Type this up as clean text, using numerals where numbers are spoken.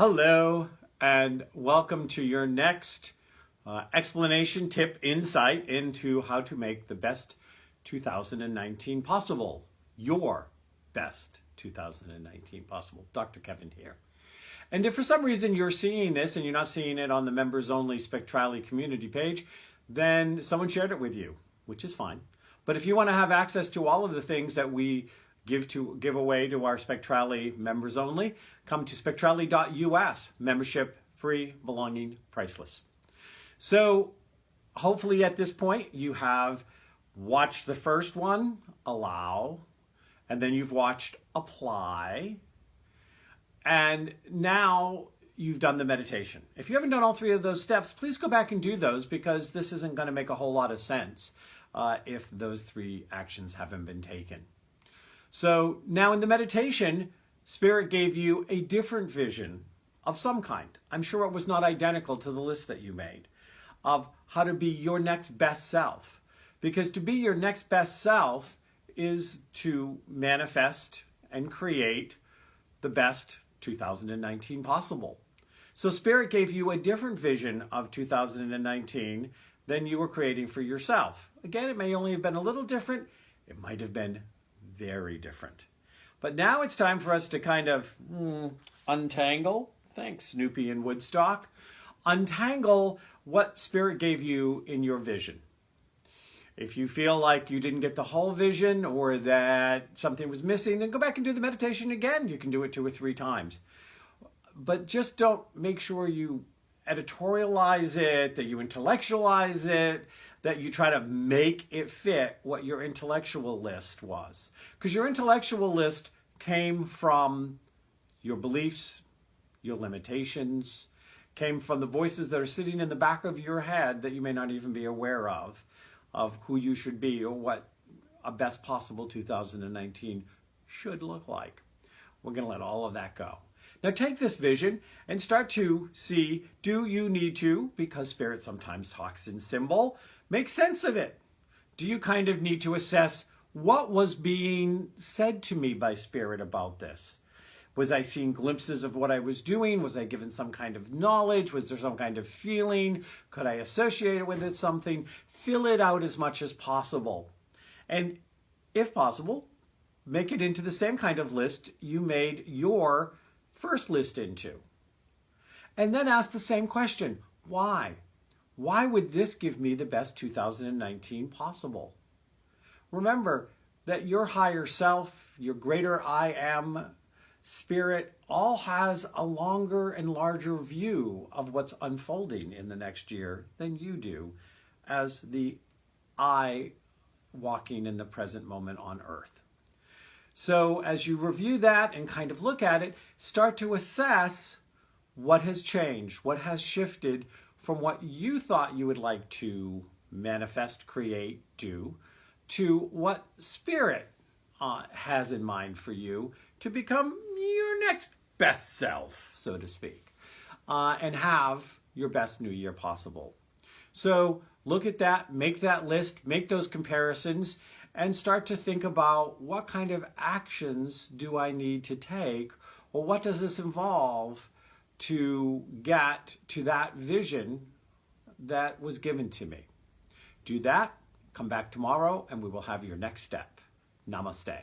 Hello, and welcome to your next explanation, tip, insight into how to make the best 2019 possible. Your best 2019 possible. Dr. Kevin here. And if for some reason you're seeing this and you're not seeing it on the members only Spectrali community page, then someone shared it with you, which is fine. But if you want to have access to all of the things that we give away to our Spectrali members only, come to spectrali.us. Membership free, belonging priceless. So hopefully at this point you have watched the first one, allow, and then you've watched apply, and now you've done the meditation. If you haven't done all three of those steps, please go back and do those, because this isn't going to make a whole lot of sense if those three actions haven't been taken. So now in the meditation, Spirit gave you a different vision of some kind. I'm sure it was not identical to the list that you made of how to be your next best self. Because to be your next best self is to manifest and create the best 2019 possible. So Spirit gave you a different vision of 2019 than you were creating for yourself. Again, it may only have been a little different. It might have been very different. But now it's time for us to kind of untangle, thanks Snoopy and Woodstock, untangle what Spirit gave you in your vision. If you feel like you didn't get the whole vision or that something was missing, then go back and do the meditation again. You can do it 2 or 3 times. But just don't make sure you editorialize it, that you intellectualize it, that you try to make it fit what your intellectual list was. Because your intellectual list came from your beliefs, your limitations, came from the voices that are sitting in the back of your head that you may not even be aware of who you should be or what a best possible 2019 should look like. We're going to let all of that go. Now take this vision and start to see, do you need to, because Spirit sometimes talks in symbol, make sense of it? Do you kind of need to assess what was being said to me by Spirit about this? Was I seeing glimpses of what I was doing? Was I given some kind of knowledge? Was there some kind of feeling? Could I associate it with something? Fill it out as much as possible. And if possible, make it into the same kind of list you made your first list into. And then ask the same question, why? Why would this give me the best 2019 possible? Remember that your higher self, your greater I am, Spirit, all has a longer and larger view of what's unfolding in the next year than you do as the I walking in the present moment on earth. So as you review that and kind of look at it, start to assess what has changed, what has shifted from what you thought you would like to manifest, create, do, to what Spirit has in mind for you to become your next best self, so to speak, and have your best new year possible. So look at that, make that list, make those comparisons, and start to think about what kind of actions do I need to take, or what does this involve to get to that vision that was given to me. Do that, come back tomorrow, and we will have your next step. Namaste.